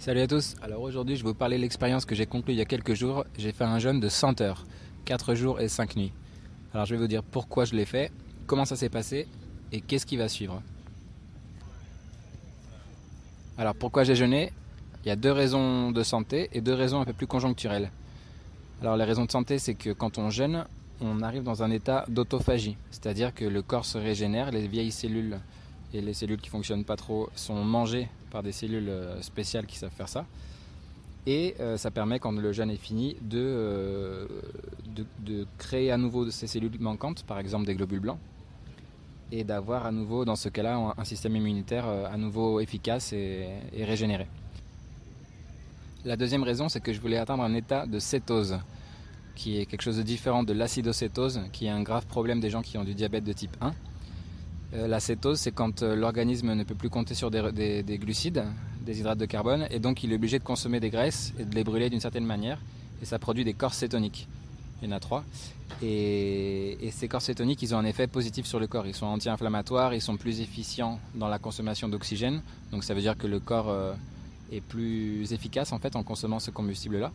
Salut à tous, alors aujourd'hui je vais vous parler de l'expérience que j'ai conclue il y a quelques jours. J'ai fait un jeûne de 100 heures, 4 jours et 5 nuits. Alors je vais vous dire pourquoi je l'ai fait, comment ça s'est passé et qu'est-ce qui va suivre. Alors pourquoi j'ai jeûné? Il y a deux raisons de santé et deux raisons un peu plus conjoncturelles. Alors la raison de santé, c'est que quand on jeûne, on arrive dans un état d'autophagie, c'est-à-dire que le corps se régénère, les vieilles cellules et les cellules qui ne fonctionnent pas trop sont mangées par des cellules spéciales qui savent faire ça. Et ça permet, quand le jeûne est fini, de créer à nouveau ces cellules manquantes, par exemple des globules blancs, et d'avoir à nouveau, dans ce cas-là, un système immunitaire à nouveau efficace et régénéré. La deuxième raison, c'est que je voulais atteindre un état de cétose, qui est quelque chose de différent de l'acidocétose, qui est un grave problème des gens qui ont du diabète de type 1. La cétose, c'est quand l'organisme ne peut plus compter sur des glucides, des hydrates de carbone, et donc il est obligé de consommer des graisses et de les brûler d'une certaine manière, et ça produit des corps cétoniques. Il y en a 3. Et ces corps cétoniques, ils ont un effet positif sur le corps. Ils sont anti-inflammatoires, ils sont plus efficients dans la consommation d'oxygène, donc ça veut dire que le corps est plus efficace en fait en consommant ce combustible-là.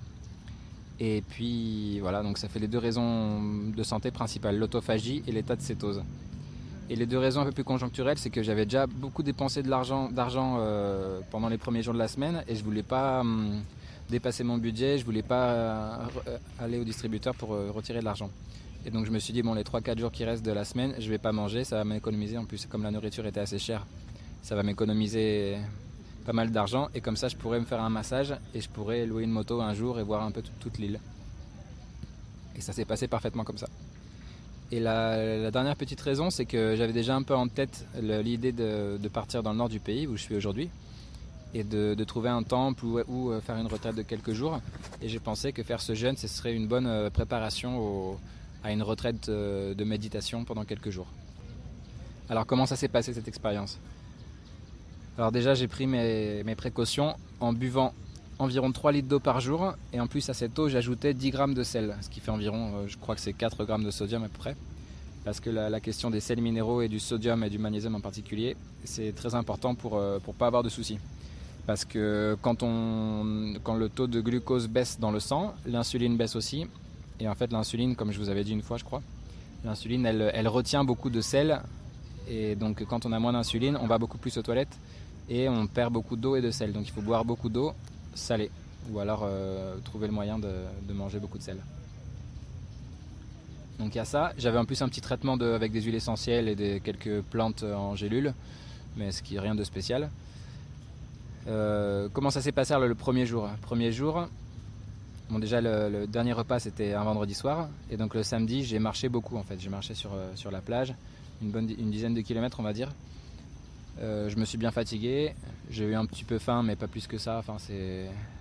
Et puis voilà, donc ça fait les deux raisons de santé principales, l'autophagie et l'état de cétose. Et les deux raisons un peu plus conjoncturelles, c'est que j'avais déjà beaucoup dépensé d'argent pendant les premiers jours de la semaine et je voulais pas dépasser mon budget, je voulais pas aller au distributeur pour retirer de l'argent. Et donc je me suis dit, bon, les 3-4 jours qui restent de la semaine, je vais pas manger, ça va m'économiser. En plus, comme la nourriture était assez chère, ça va m'économiser pas mal d'argent et comme ça je pourrais me faire un massage et je pourrais louer une moto un jour et voir un peu toute l'île. Et ça s'est passé parfaitement comme ça. Et la dernière petite raison, c'est que j'avais déjà un peu en tête l'idée de partir dans le nord du pays, où je suis aujourd'hui, et de trouver un temple ou faire une retraite de quelques jours. Et j'ai pensé que faire ce jeûne, ce serait une bonne préparation à une retraite de méditation pendant quelques jours. Alors comment ça s'est passé cette expérience? Alors déjà, j'ai pris mes précautions en buvant environ 3 litres d'eau par jour, et en plus à cette eau j'ajoutais 10 grammes de sel, ce qui fait environ, je crois que c'est 4 grammes de sodium à peu près, parce que la question des sels minéraux et du sodium et du magnésium en particulier, c'est très important pour pas avoir de soucis. Parce que quand le taux de glucose baisse dans le sang, l'insuline baisse aussi, et en fait l'insuline, comme je vous avais dit une fois je crois, l'insuline elle retient beaucoup de sel, et donc quand on a moins d'insuline, on va beaucoup plus aux toilettes, et on perd beaucoup d'eau et de sel, donc il faut boire beaucoup d'eau salé, ou alors trouver le moyen de manger beaucoup de sel. Donc il y a ça, j'avais en plus un petit traitement avec des huiles essentielles et quelques plantes en gélules, mais ce qui n'est rien de spécial. Comment ça s'est passé le premier jour? Premier jour, bon déjà le dernier repas c'était un vendredi soir, et donc le samedi j'ai marché beaucoup en fait, j'ai marché sur la plage, une dizaine de kilomètres on va dire. Je me suis bien fatigué, j'ai eu un petit peu faim mais pas plus que ça, enfin,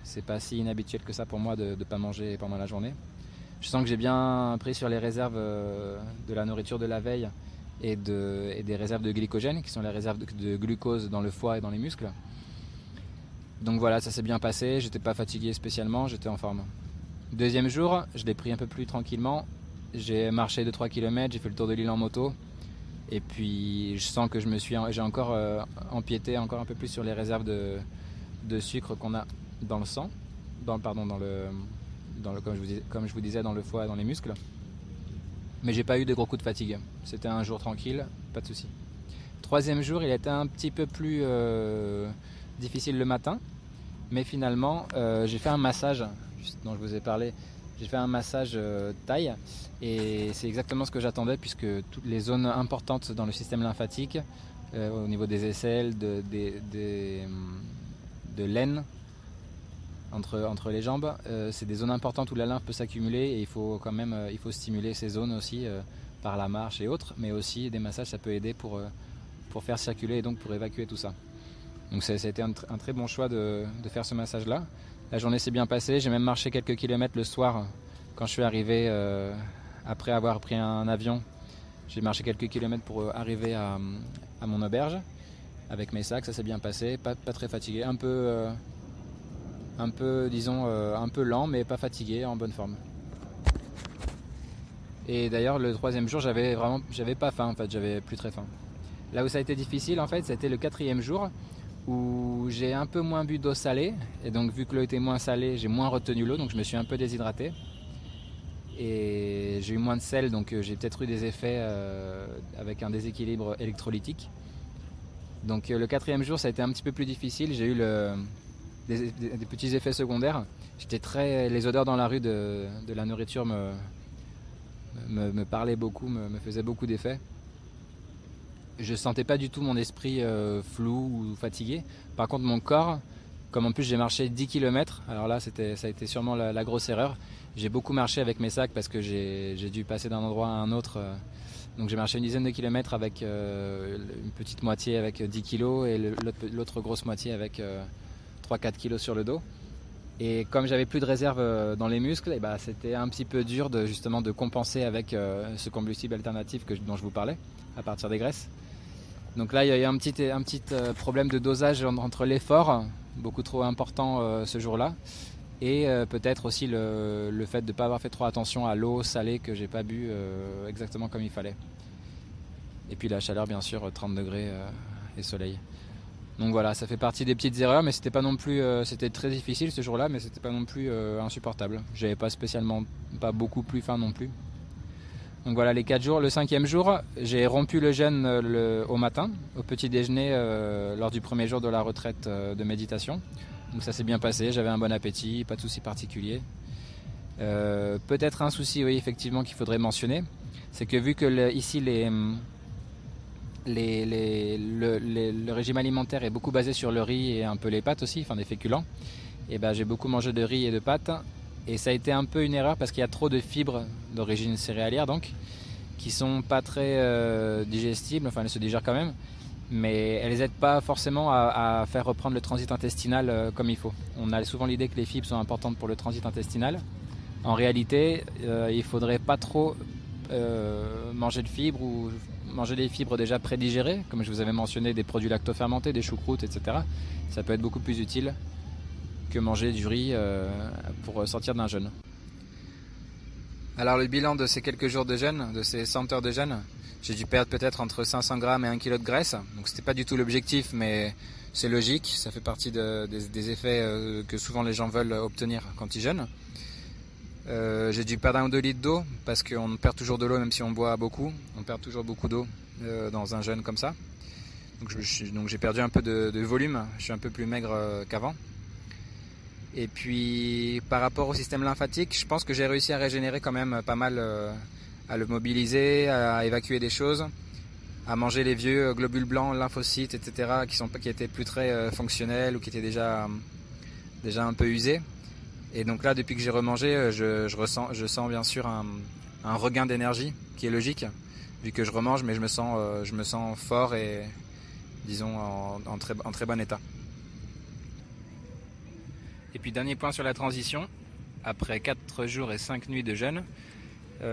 c'est pas si inhabituel que ça pour moi de ne pas manger pendant la journée. Je sens que j'ai bien pris sur les réserves de la nourriture de la veille et des réserves de glycogène qui sont les réserves de glucose dans le foie et dans les muscles. Donc voilà, ça s'est bien passé, j'étais pas fatigué spécialement, j'étais en forme. Deuxième jour, je l'ai pris un peu plus tranquillement, j'ai marché 2-3 km, j'ai fait le tour de l'île en moto. Et puis je sens que j'ai encore empiété encore un peu plus sur les réserves de sucre qu'on a dans le sang, comme je vous disais, dans le foie et dans les muscles. Mais j'ai pas eu de gros coups de fatigue. C'était un jour tranquille, pas de souci. Troisième jour, il était un petit peu plus difficile le matin, mais finalement j'ai fait un massage, dont je vous ai parlé. J'ai fait un massage thaï et c'est exactement ce que j'attendais, puisque toutes les zones importantes dans le système lymphatique, au niveau des aisselles, de l'aine, entre les jambes, c'est des zones importantes où la lymphe peut s'accumuler, et il faut stimuler ces zones aussi par la marche et autres, mais aussi des massages ça peut aider pour faire circuler et donc pour évacuer tout ça. Donc ça a été un très bon choix de faire ce massage là. La journée s'est bien passée, j'ai même marché quelques kilomètres le soir quand je suis arrivé après avoir pris un avion. J'ai marché quelques kilomètres pour arriver à mon auberge avec mes sacs, ça s'est bien passé, pas très fatigué, un peu disons un peu lent mais pas fatigué, en bonne forme. Et d'ailleurs le troisième jour j'avais pas faim en fait, j'avais plus très faim. Là où ça a été difficile en fait, c'était le quatrième jour où j'ai un peu moins bu d'eau salée. Et donc vu que l'eau était moins salée, j'ai moins retenu l'eau, donc je me suis un peu déshydraté. Et j'ai eu moins de sel, donc j'ai peut-être eu des effets avec un déséquilibre électrolytique. Donc le 4e jour, ça a été un petit peu plus difficile. J'ai eu des petits effets secondaires. Les odeurs dans la rue de la nourriture me parlaient beaucoup, me faisaient beaucoup d'effets. Je sentais pas du tout mon esprit flou ou fatigué. Par contre, mon corps, comme en plus j'ai marché 10 km, alors là ça a été sûrement la grosse erreur. J'ai beaucoup marché avec mes sacs parce que j'ai dû passer d'un endroit à un autre. Donc j'ai marché une dizaine de kilomètres avec une petite moitié avec 10 kg et l'autre grosse moitié avec 3-4 kg sur le dos. Et comme j'avais plus de réserve dans les muscles, et c'était un petit peu dur justement de compenser avec ce combustible alternatif dont je vous parlais, à partir des graisses. Donc là il y a eu un petit problème de dosage entre l'effort, beaucoup trop important ce jour-là, et peut-être aussi le fait de ne pas avoir fait trop attention à l'eau salée que j'ai pas bu exactement comme il fallait. Et puis la chaleur bien sûr, 30 degrés et soleil. Donc voilà, ça fait partie des petites erreurs, mais c'était pas non plus, c'était très difficile ce jour-là, mais c'était pas non plus insupportable. J'avais pas beaucoup plus faim non plus. Donc voilà les 4 jours. Le 5e jour, j'ai rompu le jeûne au matin, au petit déjeuner, lors du 1er jour de la retraite de méditation. Donc ça s'est bien passé, j'avais un bon appétit, pas de souci particulier. Peut-être un souci, oui, effectivement, qu'il faudrait mentionner, c'est que vu que ici le régime alimentaire est beaucoup basé sur le riz et un peu les pâtes aussi, enfin des féculents, et j'ai beaucoup mangé de riz et de pâtes. Et ça a été un peu une erreur parce qu'il y a trop de fibres d'origine céréalière donc, qui sont pas très digestibles, enfin elles se digèrent quand même, mais elles n'aident pas forcément à faire reprendre le transit intestinal comme il faut. On a souvent l'idée que les fibres sont importantes pour le transit intestinal. En réalité, il faudrait pas trop manger de fibres ou manger des fibres déjà prédigérées, comme je vous avais mentionné, des produits lactofermentés, des choucroutes, etc. Ça peut être beaucoup plus utile que manger du riz pour sortir d'un jeûne. Alors le bilan de ces quelques jours de jeûne, de ces 100 heures de jeûne, j'ai dû perdre peut-être entre 500 grammes et 1 kg de graisse. Donc c'était pas du tout l'objectif, mais c'est logique, ça fait partie des effets que souvent les gens veulent obtenir quand ils jeûnent. J'ai dû perdre 1 ou 2 litres d'eau, parce qu'on perd toujours de l'eau même si on boit beaucoup. On perd toujours beaucoup d'eau dans un jeûne comme ça. Donc j'ai perdu un peu de volume, je suis un peu plus maigre qu'avant. Et puis par rapport au système lymphatique, je pense que j'ai réussi à régénérer quand même pas mal, à le mobiliser, à évacuer des choses, à manger les vieux globules blancs, lymphocytes, etc. qui étaient plus très fonctionnels ou qui étaient déjà un peu usés. Et donc là, depuis que j'ai remangé, je sens bien sûr un regain d'énergie qui est logique, vu que je remange, mais je me sens fort et disons en très bon état. Et puis dernier point sur la transition, après 4 jours et 5 nuits de jeûne,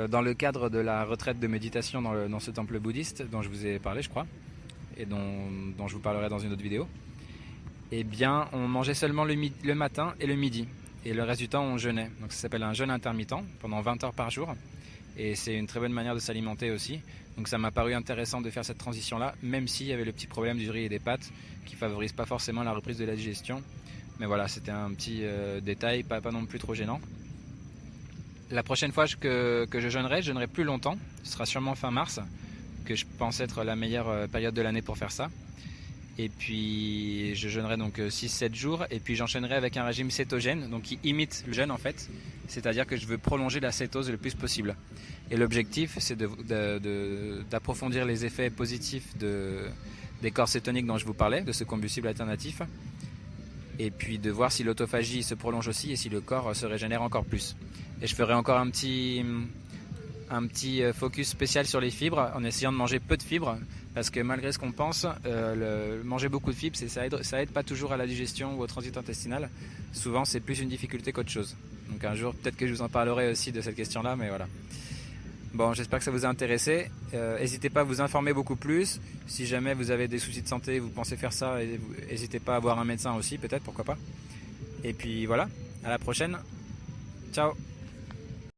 dans le cadre de la retraite de méditation dans ce temple bouddhiste dont je vous ai parlé je crois, et dont je vous parlerai dans une autre vidéo, eh bien on mangeait seulement le matin et le midi, et le reste du temps on jeûnait. Donc ça s'appelle un jeûne intermittent pendant 20 heures par jour, et c'est une très bonne manière de s'alimenter aussi. Donc ça m'a paru intéressant de faire cette transition là, même s'il y avait le petit problème du riz et des pâtes qui favorise pas forcément la reprise de la digestion. Mais voilà, c'était un petit détail, pas non plus trop gênant. La prochaine fois que je jeûnerai plus longtemps. Ce sera sûrement fin mars, que je pense être la meilleure période de l'année pour faire ça. Et puis je jeûnerai donc 6-7 jours, et puis j'enchaînerai avec un régime cétogène, donc qui imite le jeûne en fait. C'est-à-dire que je veux prolonger la cétose le plus possible. Et l'objectif, c'est d'approfondir les effets positifs des corps cétoniques dont je vous parlais, de ce combustible alternatif. Et puis de voir si l'autophagie se prolonge aussi et si le corps se régénère encore plus. Et je ferai encore un petit focus spécial sur les fibres, en essayant de manger peu de fibres, parce que malgré ce qu'on pense, manger beaucoup de fibres, ça aide pas toujours à la digestion ou au transit intestinal. Souvent c'est plus une difficulté qu'autre chose. Donc un jour peut-être que je vous en parlerai aussi de cette question-là, mais voilà. Bon, j'espère que ça vous a intéressé. N'hésitez pas à vous informer beaucoup plus. Si jamais vous avez des soucis de santé, vous pensez faire ça, n'hésitez pas à voir un médecin aussi, peut-être, pourquoi pas. Et puis voilà, à la prochaine. Ciao.